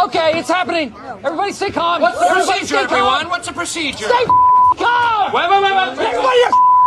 Okay, it's happening. Everybody stay calm. What's the procedure, everyone? What's the procedure? Stay calm. Wait. Everybody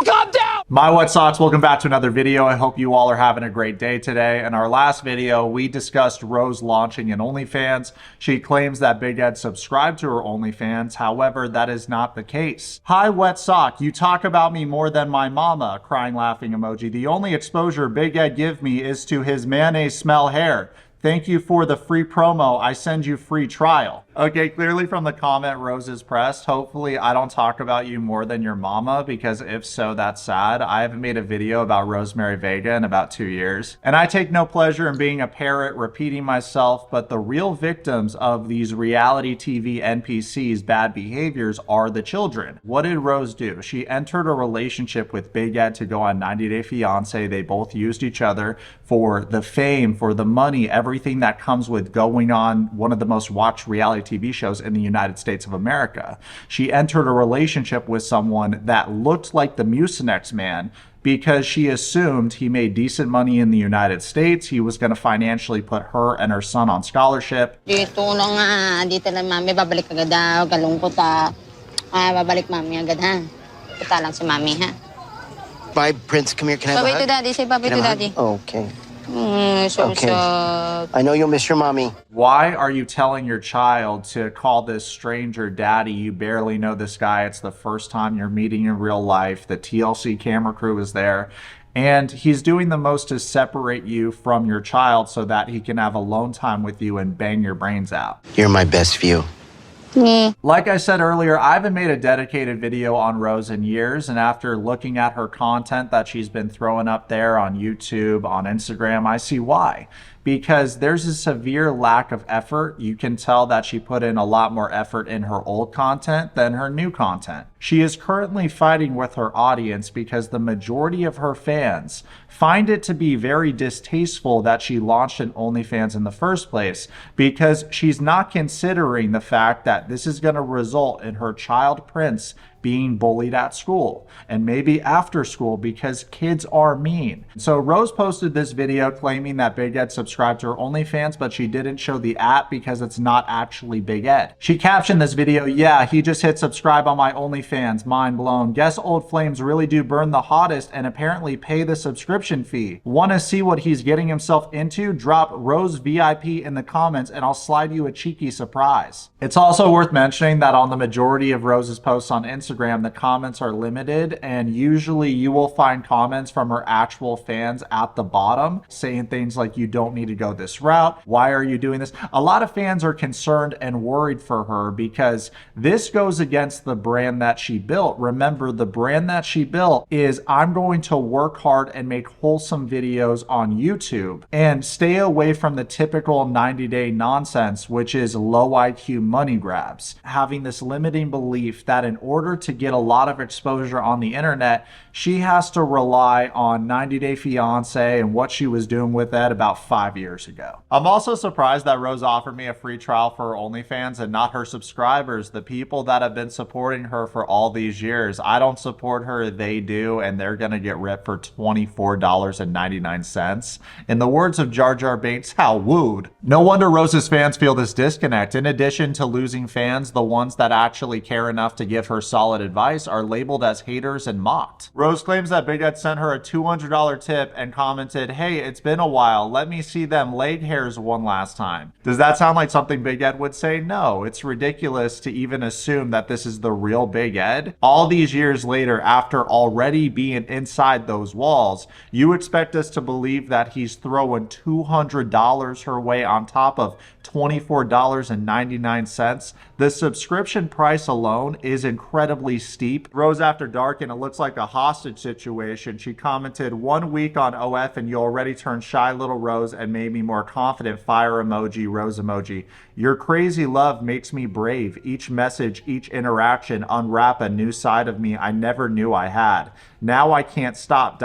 calm down. My Yourwetsock, welcome back to another video. I hope you all are having a great day today. In our last video, we discussed Rose launching an OnlyFans. She claims that Big Ed subscribed to her OnlyFans. However, that is not the case. Hi, Yourwetsock. You talk about me more than my mama. Crying laughing emoji. The only exposure Big Ed give me is to his mayonnaise smell hair. Thank you for the free promo. I send you free trial. Okay, clearly from the comment, Rose is pressed. Hopefully I don't talk about you more than your mama, because if so, that's sad. I haven't made a video about Rosemary Vega in about 2 years. And I take no pleasure in being a parrot, repeating myself, but the real victims of these reality TV NPCs' bad behaviors are the children. What did Rose do? She entered a relationship with Big Ed to go on 90 Day Fiancé. They both used each other for the fame, for the money, everything that comes with going on one of the most watched reality TV shows in the United States of America. She entered a relationship with someone that looked like the Mucinex man because she assumed he made decent money in the United States. He was going to financially put her and her son on scholarship. Dito lang mami, babalik agad daw, kalungkot babalik mami agad ha. Punta lang si mami ha. Bye, Prince. Come here. Can I have a hug? To daddy, say bye to daddy. Okay. Okay. I know you'll miss your mommy. Why are you telling your child to call this stranger daddy? You barely know this guy. It's the first time you're meeting in real life. The TLC camera crew is there. And he's doing the most to separate you from your child so that he can have alone time with you and bang your brains out. You're my best view. Like I said earlier, I haven't made a dedicated video on Rose in years, and after looking at her content that she's been throwing up there on YouTube, on Instagram, I see why. Because there's a severe lack of effort. You can tell that she put in a lot more effort in her old content than her new content. She is currently fighting with her audience because the majority of her fans find it to be very distasteful that she launched an OnlyFans in the first place, because she's not considering the fact that this is going to result in her child Prince being bullied at school and maybe after school, because kids are mean. So Rose posted this video claiming that Big Ed subscribed to her OnlyFans, but she didn't show the app because it's not actually Big Ed. She captioned this video, "Yeah, he just hit subscribe on my OnlyFans, mind blown. Guess old flames really do burn the hottest and apparently pay the subscription fee. Want to see what he's getting himself into? Drop Rose VIP in the comments and I'll slide you a cheeky surprise." It's also worth mentioning that on the majority of Rose's posts on Instagram, the comments are limited, and usually you will find comments from her actual fans at the bottom saying things like, "You don't need to go this route. Why are you doing this?" A lot of fans are concerned and worried for her because this goes against the brand that she built. Remember, the brand that she built is, I'm going to work hard and make wholesome videos on YouTube and stay away from the typical 90-day nonsense, which is low IQ money grabs. Having this limiting belief that in order to get a lot of exposure on the internet, she has to rely on 90 Day Fiancé and what she was doing with that about 5 years ago. I'm also surprised that Rose offered me a free trial for her OnlyFans and not her subscribers, the people that have been supporting her for all these years. I don't support her, they do, and they're gonna get ripped for $24.99. In the words of Jar Jar Binks, how wooed. No wonder Rose's fans feel this disconnect. In addition to losing fans, the ones that actually care enough to give her solid advice are labeled as haters and mocked. Rose claims that Big Ed sent her a $200 tip and commented, "Hey, it's been a while. Let me see them leg hairs one last time." Does that sound like something Big Ed would say? No, it's ridiculous to even assume that this is the real Big Ed. All these years later, after already being inside those walls, you expect us to believe that he's throwing $200 her way on top of $24.99. The subscription price alone is incredibly steep. Rose After Dark, and it looks like a hostage situation. She commented, "1 week on OF and you already turned shy little Rose and made me more confident. Fire emoji, Rose emoji. Your crazy love makes me brave. Each message, each interaction unwrap a new side of me I never knew I had. Now I can't stop, ...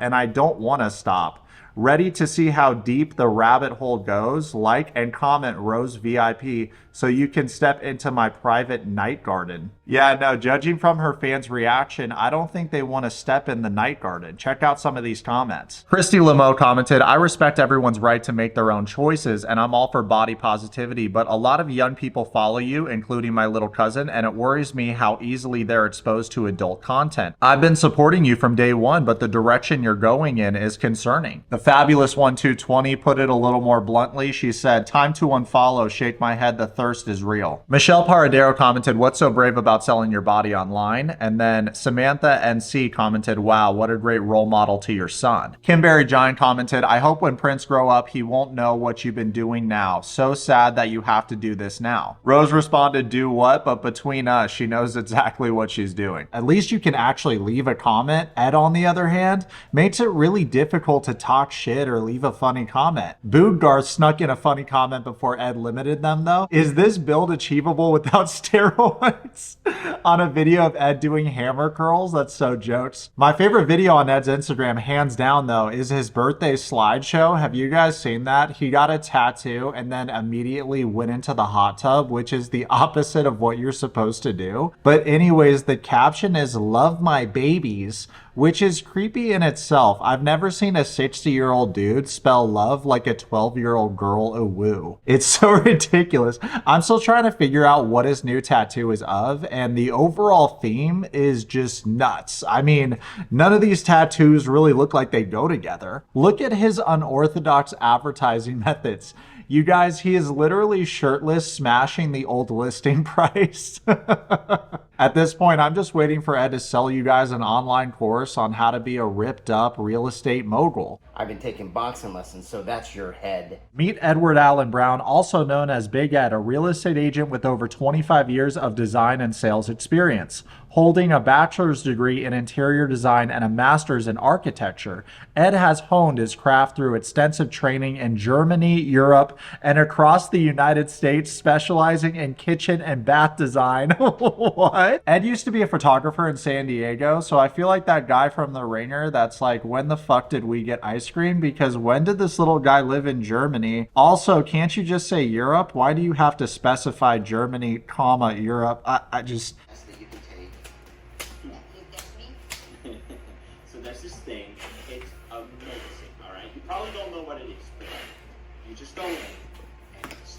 and I don't want to stop. Ready to see how deep the rabbit hole goes? Like and comment Rose VIP so you can step into my private night garden. Yeah, no, judging from her fans' reaction, I don't think they want to step in the night garden. Check out some of these comments. Christy Lamo commented, I respect everyone's right to make their own choices, and I'm all for body positivity, but a lot of young people follow you, including my little cousin, and it worries me how easily they're exposed to adult content. I've been supporting you from day one, but the direction you're going in is concerning. The fabulous 1220 put it a little more bluntly. She said, time to unfollow, shake my head, the thirst is real. Michelle Paradero commented, what's so brave about selling your body online? And then Samantha NC commented, wow, what a great role model to your son. Kimberry Giant commented, I hope when Prince grow up, he won't know what you've been doing now. So sad that you have to do this now. Rose responded, do what? But between us, she knows exactly what she's doing. At least you can actually leave a comment. Ed, on the other hand, makes it really difficult to talk shit or leave a funny comment. Booggarth snuck in a funny comment before Ed limited them though. Is this build achievable without steroids? On a video of Ed doing hammer curls? That's so jokes. My favorite video on Ed's Instagram, hands down though, is his birthday slideshow. Have you guys seen that? He got a tattoo and then immediately went into the hot tub, which is the opposite of what you're supposed to do. But anyways, the caption is love my babies, which is creepy in itself. I've never seen a 60-year-old dude spell love like a 12-year-old girl a woo. It's so ridiculous. I'm still trying to figure out what his new tattoo is of, and the overall theme is just nuts. I mean, none of these tattoos really look like they go together. Look at his unorthodox advertising methods. You guys, he is literally shirtless, smashing the old listing price. At this point, I'm just waiting for Ed to sell you guys an online course on how to be a ripped up real estate mogul. I've been taking boxing lessons, so that's your head. Meet Edward Allen Brown, also known as Big Ed, a real estate agent with over 25 years of design and sales experience. Holding a bachelor's degree in interior design and a master's in architecture, Ed has honed his craft through extensive training in Germany, Europe, and across the United States, specializing in kitchen and bath design. What? Ed used to be a photographer in San Diego, so I feel like that guy from The Ringer that's like, when the fuck did we get ice cream? Because when did this little guy live in Germany? Also, can't you just say Europe? Why do you have to specify Germany, comma, Europe? I just... So there's this thing. It's amazing, all right? You probably don't know what it is, but you just go in and it's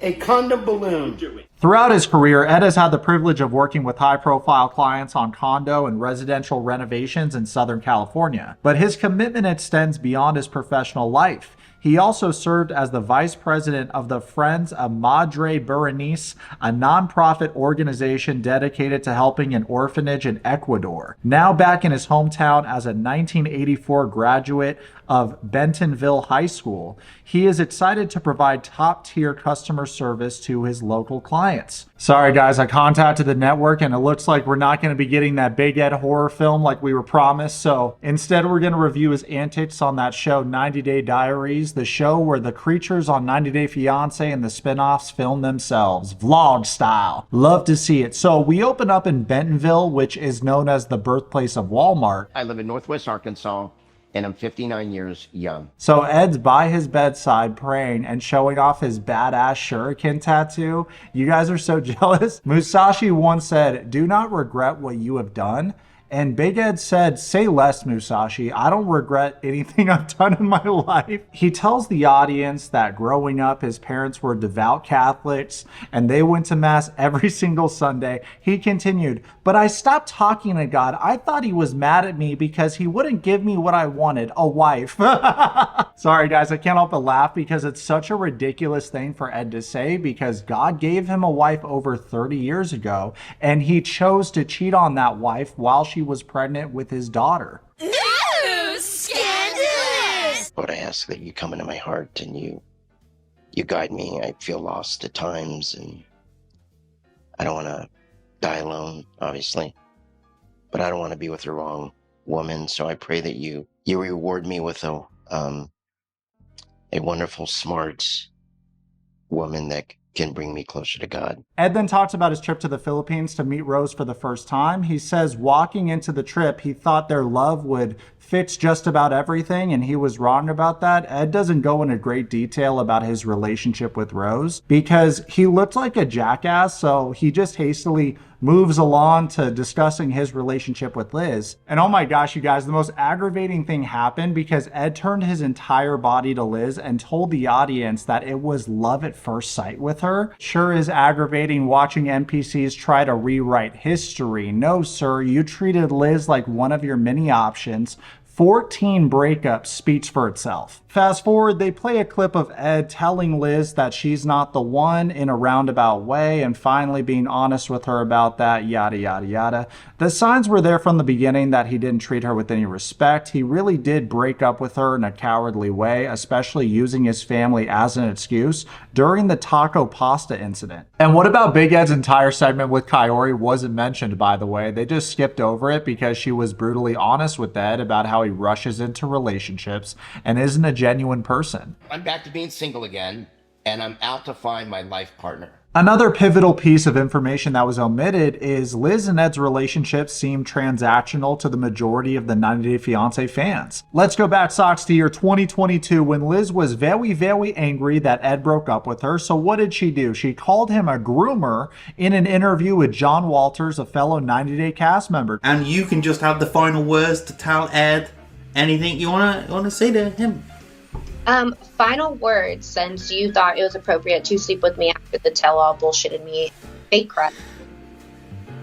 A condom balloon. do it. Throughout his career, Ed has had the privilege of working with high-profile clients on condo and residential renovations in Southern California. But his commitment extends beyond his professional life. He also served as the vice president of the Friends of Madre Berenice, a nonprofit organization dedicated to helping an orphanage in Ecuador. Now back in his hometown as a 1984 graduate of Bentonville High School, he is excited to provide top-tier customer service to his local clients. Sorry guys, I contacted the network and it looks like we're not going to be getting that Big Ed horror film like we were promised, so instead we're going to review his antics on that show 90 Day Diaries, the show where the creatures on 90 Day Fiancé and the spin-offs film themselves, vlog style. Love to see it. So we open up in Bentonville, which is known as the birthplace of Walmart. I live in Northwest Arkansas, and I'm 59 years young. So Ed's by his bedside praying and showing off his badass shuriken tattoo. You guys are so jealous. Musashi once said, do not regret what you have done. And Big Ed said, say less, Musashi. I don't regret anything I've done in my life. He tells the audience that growing up, his parents were devout Catholics and they went to mass every single Sunday. He continued, but I stopped talking to God. I thought he was mad at me because he wouldn't give me what I wanted, a wife. Sorry guys, I can't help but laugh because it's such a ridiculous thing for Ed to say, because God gave him a wife over 30 years ago and he chose to cheat on that wife while she was pregnant with his daughter. No! Scandalous! Lord, I ask that you come into my heart and you guide me. I feel lost at times and I don't want to die alone, obviously, but I don't want to be with the wrong woman. So I pray that you reward me with a wonderful, smart woman that can bring me closer to God. Ed then talks about his trip to the Philippines to meet Rose for the first time. He says walking into the trip, he thought their love would fix just about everything, and he was wrong about that. Ed doesn't go into great detail about his relationship with Rose because he looked like a jackass, so he just hastily moves along to discussing his relationship with Liz. And oh my gosh, you guys, the most aggravating thing happened because Ed turned his entire body to Liz and told the audience that it was love at first sight with her. Sure is aggravating watching NPCs try to rewrite history. No, sir, you treated Liz like one of your many options. 14 breakups speaks for itself. Fast forward, they play a clip of Ed telling Liz that she's not the one in a roundabout way and finally being honest with her about that, yada, yada, yada. The signs were there from the beginning that he didn't treat her with any respect. He really did break up with her in a cowardly way, especially using his family as an excuse during the taco pasta incident. And what about Big Ed's entire segment with Kaori wasn't mentioned, by the way. They just skipped over it because she was brutally honest with Ed about how he rushes into relationships and isn't a genuine person. I'm back to being single again, and I'm out to find my life partner. Another pivotal piece of information that was omitted is Liz and Ed's relationship seemed transactional to the majority of the 90 Day Fiancé fans. Let's go back, Socks, to year 2022 when Liz was very, very angry that Ed broke up with her. So what did she do? She called him a groomer in an interview with John Walters, a fellow 90 Day cast member. And you can just have the final words to tell Ed anything you wanna say to him. Final words, since you thought it was appropriate to sleep with me after the tell-all bullshitted me, fake crap,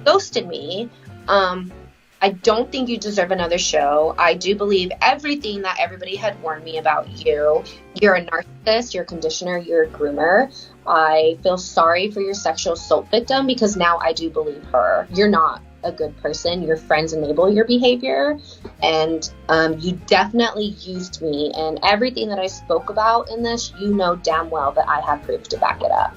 ghosted me. I don't think you deserve another show. I do believe everything that everybody had warned me about you. You're a narcissist, you're a conditioner, you're a groomer. I feel sorry for your sexual assault victim because now I do believe her. You're not a good person. Your friends enable your behavior, and you definitely used me, and everything that I spoke about in this, you know damn well that I have proof to back it up.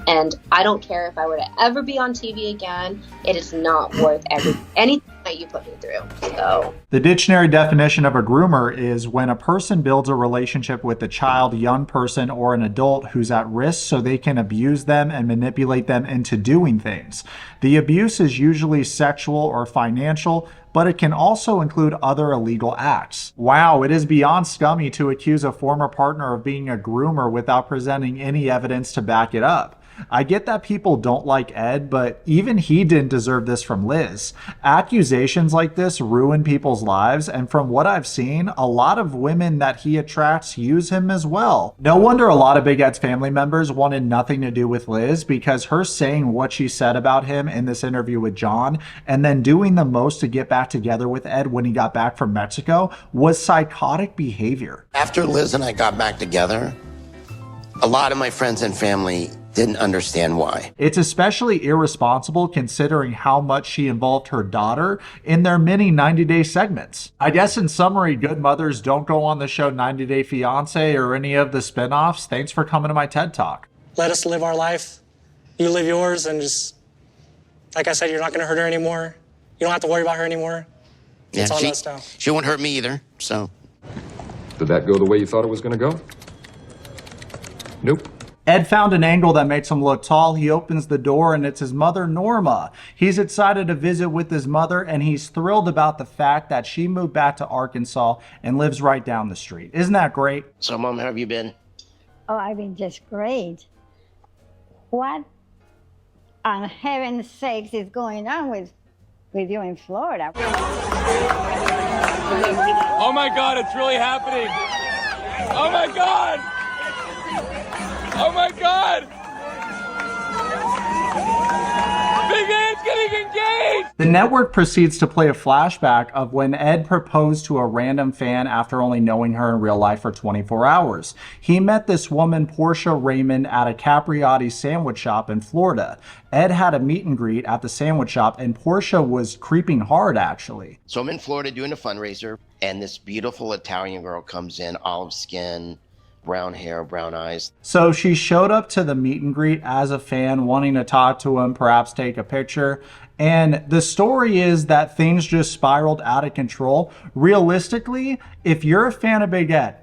And I don't care if I were to ever be on TV again, it is not worth anything that you put me through. So the dictionary definition of a groomer is when a person builds a relationship with a child, young person, or an adult who's at risk so they can abuse them and manipulate them into doing things. The abuse is usually sexual or financial, but it can also include other illegal acts. Wow, it is beyond scummy to accuse a former partner of being a groomer without presenting any evidence to back it up. I get that people don't like Ed, but even he didn't deserve this from Liz. Accusations like this ruin people's lives, and from what I've seen, a lot of women that he attracts use him as well. No wonder a lot of Big Ed's family members wanted nothing to do with Liz, because her saying what she said about him in this interview with John, and then doing the most to get back together with Ed when he got back from Mexico, was psychotic behavior. After Liz and I got back together, a lot of my friends and family didn't understand why. It's especially irresponsible considering how much she involved her daughter in their mini 90-day segments. I guess in summary, good mothers don't go on the show 90 Day Fiancé or any of the spinoffs. Thanks for coming to my TED Talk. Let us live our life. You live yours, and just, like I said, you're not gonna hurt her anymore. You don't have to worry about her anymore. It's on us now. She won't hurt me either, so. Did that go the way you thought it was gonna go? Nope. Ed found an angle that makes him look tall. He opens the door and it's his mother, Norma. He's excited to visit with his mother, and he's thrilled about the fact that she moved back to Arkansas and lives right down the street. Isn't that great? So, Mom, how have you been? Oh, I've been just great. What on heaven's sakes is going on with you in Florida? Oh my God, it's really happening. Oh my God. Oh my God! Big Ed's getting engaged! The network proceeds to play a flashback of when Ed proposed to a random fan after only knowing her in real life for 24 hours. He met this woman, Porsche Raemond, at a Capriati sandwich shop in Florida. Ed had a meet and greet at the sandwich shop, and Porsche was creeping hard, actually. So I'm in Florida doing a fundraiser, and this beautiful Italian girl comes in, olive skin, brown hair, brown eyes. So she showed up to the meet and greet as a fan, wanting to talk to him, perhaps take a picture. And the story is that things just spiraled out of control. Realistically, if you're a fan of Big Ed,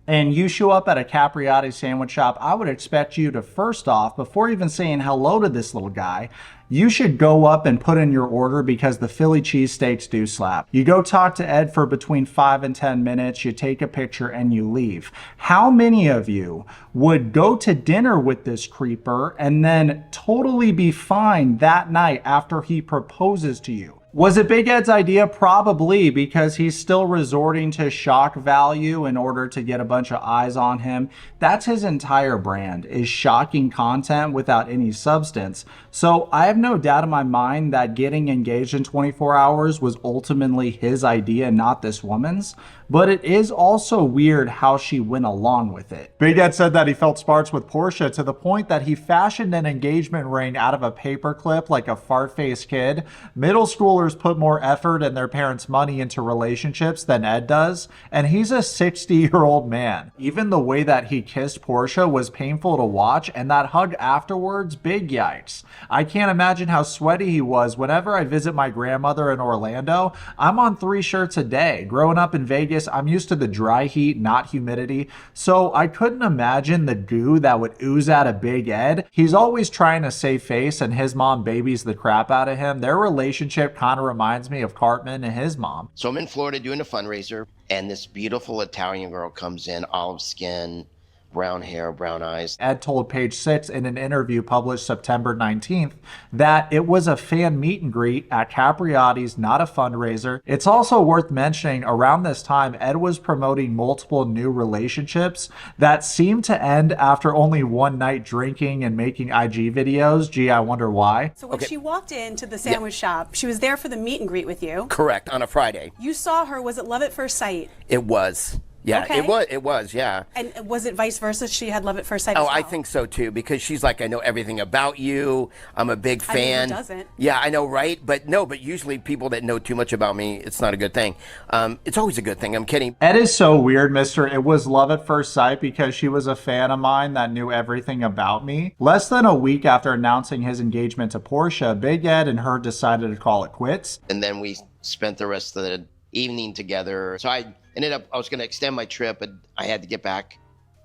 and you show up at a Capriati sandwich shop, I would expect you to, first off, before even saying hello to this little guy, you should go up and put in your order because the Philly cheesesteaks do slap. You go talk to Ed for between 5 and 10 minutes, you take a picture and you leave. How many of you would go to dinner with this creeper and then totally be fine that night after he proposes to you? Was it Big Ed's idea? Probably, because he's still resorting to shock value in order to get a bunch of eyes on him. That's his entire brand, is shocking content without any substance. So I have no doubt in my mind that getting engaged in 24 hours was ultimately his idea, not this woman's. But it is also weird how she went along with it. Big Ed said that he felt sparks with Porsche to the point that he fashioned an engagement ring out of a paperclip like a fart-faced kid. Middle schoolers put more effort and their parents' money into relationships than Ed does, and he's a 60-year-old man. Even the way that he kissed Porsche was painful to watch, and that hug afterwards, big yikes. I can't imagine how sweaty he was. Whenever I visit my grandmother in Orlando, I'm on 3 shirts a day. Growing up in Vegas, I'm used to the dry heat, not humidity, so I couldn't imagine the goo that would ooze out of Big Ed. He's always trying to save face, and his mom babies the crap out of him. Their relationship kind of reminds me of Cartman and his mom. So I'm in Florida doing a fundraiser, and this beautiful Italian girl comes in, olive skin, brown hair, brown eyes. Ed told Page 6 in an interview published September 19th that it was a fan meet and greet at Capriati's, not a fundraiser. It's also worth mentioning around this time, Ed was promoting multiple new relationships that seemed to end after only one night drinking and making IG videos. Gee, I wonder why. So when she walked into the sandwich shop, she was there for the meet and greet with you. Correct, on a Friday. You saw her. Was it love at first sight? It was. Yeah, okay. It was, yeah. And was it vice versa? She had love at first sight as Oh, well? I think so too, because she's like, I know everything about you. I'm a big fan. I mean, who doesn't? Yeah, I know, right? But usually people that know too much about me, it's not a good thing. It's always a good thing. I'm kidding. Ed is so weird, mister. It was love at first sight because she was a fan of mine that knew everything about me. Less than a week after announcing his engagement to Porsche, Big Ed and her decided to call it quits. And then we spent the rest of the evening together. So I was going to extend my trip, and I had to get back.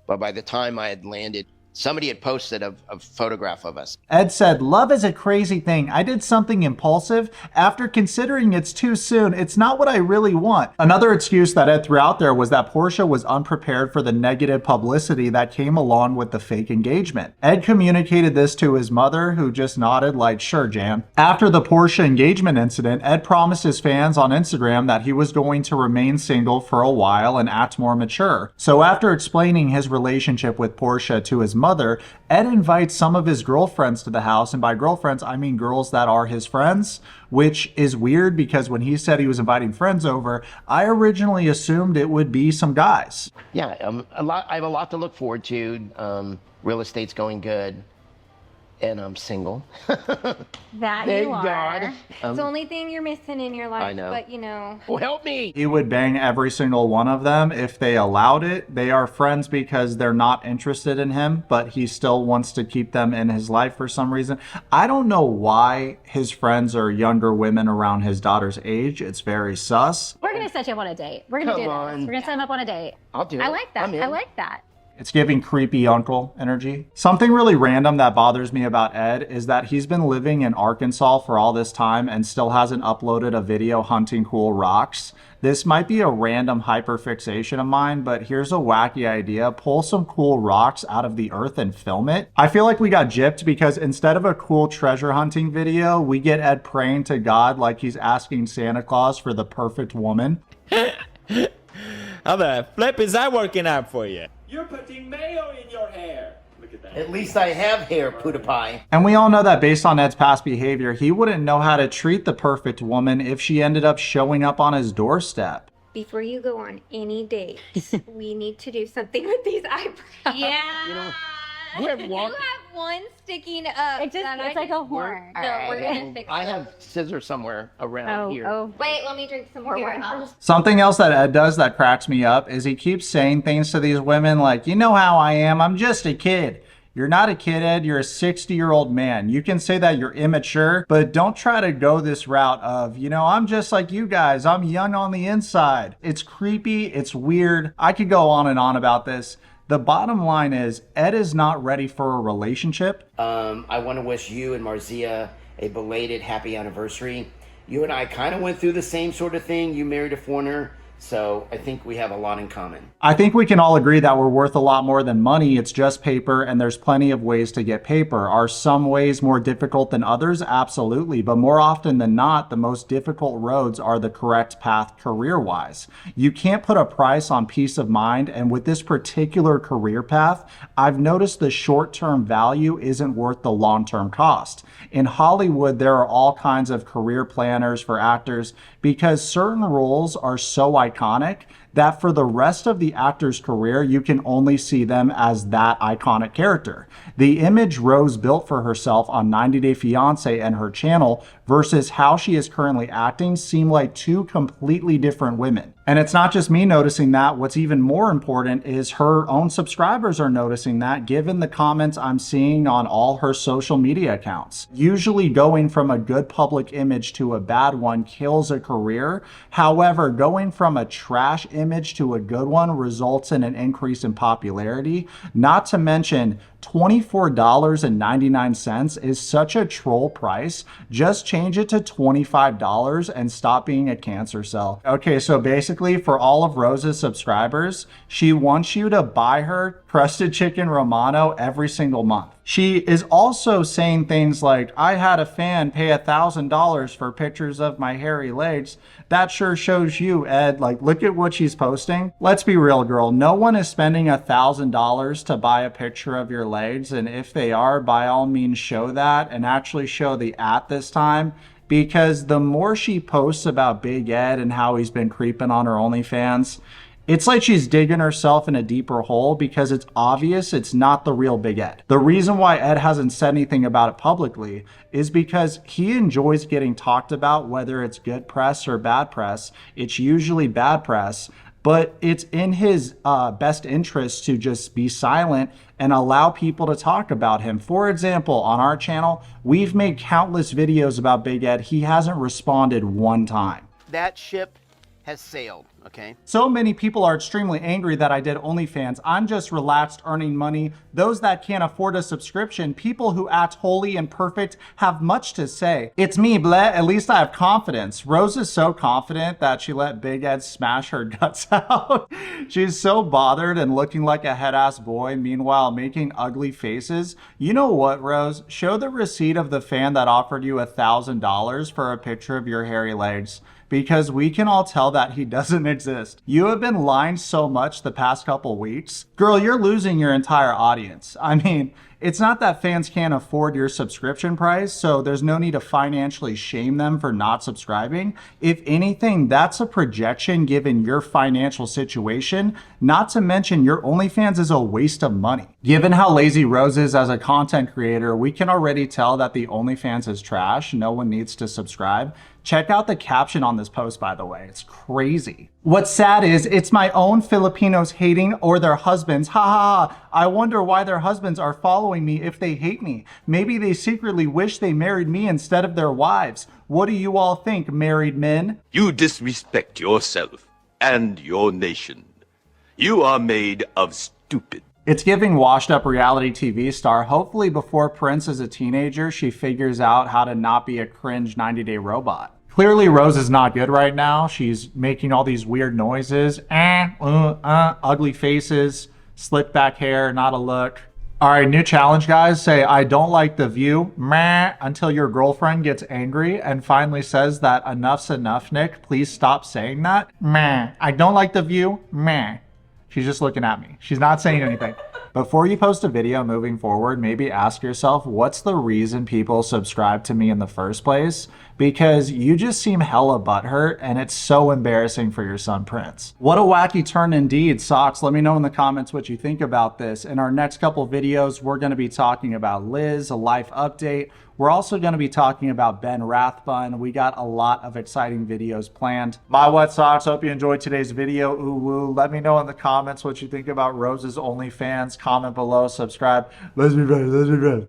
But by the time I had landed, somebody had posted a photograph of us. Ed said, love is a crazy thing. I did something impulsive. After considering it's too soon, it's not what I really want. Another excuse that Ed threw out there was that Porsche was unprepared for the negative publicity that came along with the fake engagement. Ed communicated this to his mother, who just nodded like, sure, Jan. After the Porsche engagement incident, Ed promised his fans on Instagram that he was going to remain single for a while and act more mature. So after explaining his relationship with Porsche to his mother, Ed invites some of his girlfriends to the house, and by girlfriends I mean girls that are his friends, which is weird because when he said he was inviting friends over, I originally assumed it would be some guys. Yeah, I have a lot to look forward to. Real estate's going good, and I'm single. That Thank you are. God. It's the only thing you're missing in your life. I know. But, you know. Oh, help me! He would bang every single one of them if they allowed it. They are friends because they're not interested in him, but he still wants to keep them in his life for some reason. I don't know why his friends are younger women around his daughter's age. It's very sus. We're going to set you up on a date. We're going to do this. We're going to set him up on a date. I'll do it. I like that. I'm in. I like that. It's giving creepy uncle energy. Something really random that bothers me about Ed is that he's been living in Arkansas for all this time and still hasn't uploaded a video hunting cool rocks. This might be a random hyperfixation of mine, but here's a wacky idea. Pull some cool rocks out of the earth and film it. I feel like we got gypped because instead of a cool treasure hunting video, we get Ed praying to God like he's asking Santa Claus for the perfect woman. How the flip is that working out for you? You're putting mayo in your hair. Look at that. At least I have hair, PewDiePie. And we all know that based on Ed's past behavior, he wouldn't know how to treat the perfect woman if she ended up showing up on his doorstep. Before you go on any dates, we need to do something with these eyebrows. Yeah. You have You have one sticking up. It's like a horn. So we're going to fix it. I have scissors somewhere around here. Oh, wait, let me drink some more water. Something else that Ed does that cracks me up is he keeps saying things to these women like, you know how I am, I'm just a kid. You're not a kid, Ed. You're a 60-year-old man. You can say that you're immature, but don't try to go this route of, you know, I'm just like you guys. I'm young on the inside. It's creepy. It's weird. I could go on and on about this. The bottom line is Ed is not ready for a relationship. I want to wish you and Marzia a belated happy anniversary. You and I kind of went through the same sort of thing. You married a foreigner, so I think we have a lot in common. I think we can all agree that we're worth a lot more than money. It's just paper, and there's plenty of ways to get paper. Are some ways more difficult than others? Absolutely. But more often than not, the most difficult roads are the correct path career-wise. You can't put a price on peace of mind, and with this particular career path, I've noticed the short-term value isn't worth the long-term cost. In Hollywood, there are all kinds of career planners for actors because certain roles are so iconic that for the rest of the actor's career, you can only see them as that iconic character. The image Rose built for herself on 90 Day Fiancé and her channel versus how she is currently acting seem like two completely different women. And it's not just me noticing that. What's even more important is her own subscribers are noticing that, given the comments I'm seeing on all her social media accounts. Usually going from a good public image to a bad one kills a career. However, going from a trash image to a good one results in an increase in popularity. Not to mention, $24.99 is such a troll price. Just change it to $25 and stop being a cancer cell. Okay, so basically for all of Rose's subscribers, she wants you to buy her crusted chicken Romano every single month. She is also saying things like, I had a fan pay $1,000 for pictures of my hairy legs. That sure shows you, Ed. Like, look at what she's posting. Let's be real, girl. No one is spending $1,000 to buy a picture of your legs. And if they are, by all means, show that and actually show the @ this time. Because the more she posts about Big Ed and how he's been creeping on her OnlyFans, it's like she's digging herself in a deeper hole because it's obvious it's not the real Big Ed. The reason why Ed hasn't said anything about it publicly is because he enjoys getting talked about, whether it's good press or bad press. It's usually bad press, but it's in his best interest to just be silent and allow people to talk about him. For example, on our channel, we've made countless videos about Big Ed. He hasn't responded one time. That ship has sailed, okay? So many people are extremely angry that I did OnlyFans. I'm just relaxed, earning money. Those that can't afford a subscription, people who act holy and perfect, have much to say. It's me, bleh. At least I have confidence. Rose is so confident that she let Big Ed smash her guts out. She's so bothered and looking like a head-ass boy, meanwhile making ugly faces. You know what, Rose? Show the receipt of the fan that offered you $1,000 for a picture of your hairy legs, because we can all tell that he doesn't exist. You have been lying so much the past couple weeks. Girl, you're losing your entire audience. I mean, it's not that fans can't afford your subscription price, so there's no need to financially shame them for not subscribing. If anything, that's a projection given your financial situation, not to mention your OnlyFans is a waste of money. Given how lazy Rose is as a content creator, we can already tell that the OnlyFans is trash. No one needs to subscribe. Check out the caption on this post, by the way. It's crazy. What's sad is it's my own Filipinos hating or their husbands. Ha ha ha. I wonder why their husbands are following me if they hate me. Maybe they secretly wish they married me instead of their wives. What do you all think, married men? You disrespect yourself and your nation. You are made of stupid. It's giving washed up reality TV star. Hopefully before Prince is a teenager, she figures out how to not be a cringe 90-day robot. Clearly Rose is not good right now. She's making all these weird noises. Ugly faces, slick back hair, not a look. All right, new challenge, guys. Say, I don't like the view, meh, until your girlfriend gets angry and finally says that enough's enough, Nick. Please stop saying that. Meh. I don't like the view, meh. She's just looking at me. She's not saying anything. Before you post a video moving forward, maybe ask yourself, what's the reason people subscribe to me in the first place? because you just seem hella butthurt and it's so embarrassing for your son Prince. What a wacky turn indeed, Socks. Let me know in the comments what you think about this. In our next couple videos, we're going to be talking about Liz, a life update. We're also going to be talking about Ben Rathbun. We got a lot of exciting videos planned. My Wet Socks, hope you enjoyed today's video. Ooh woo. Let me know in the comments what you think about Rose's OnlyFans. Comment below, subscribe. Let's be friends. Let's be friends.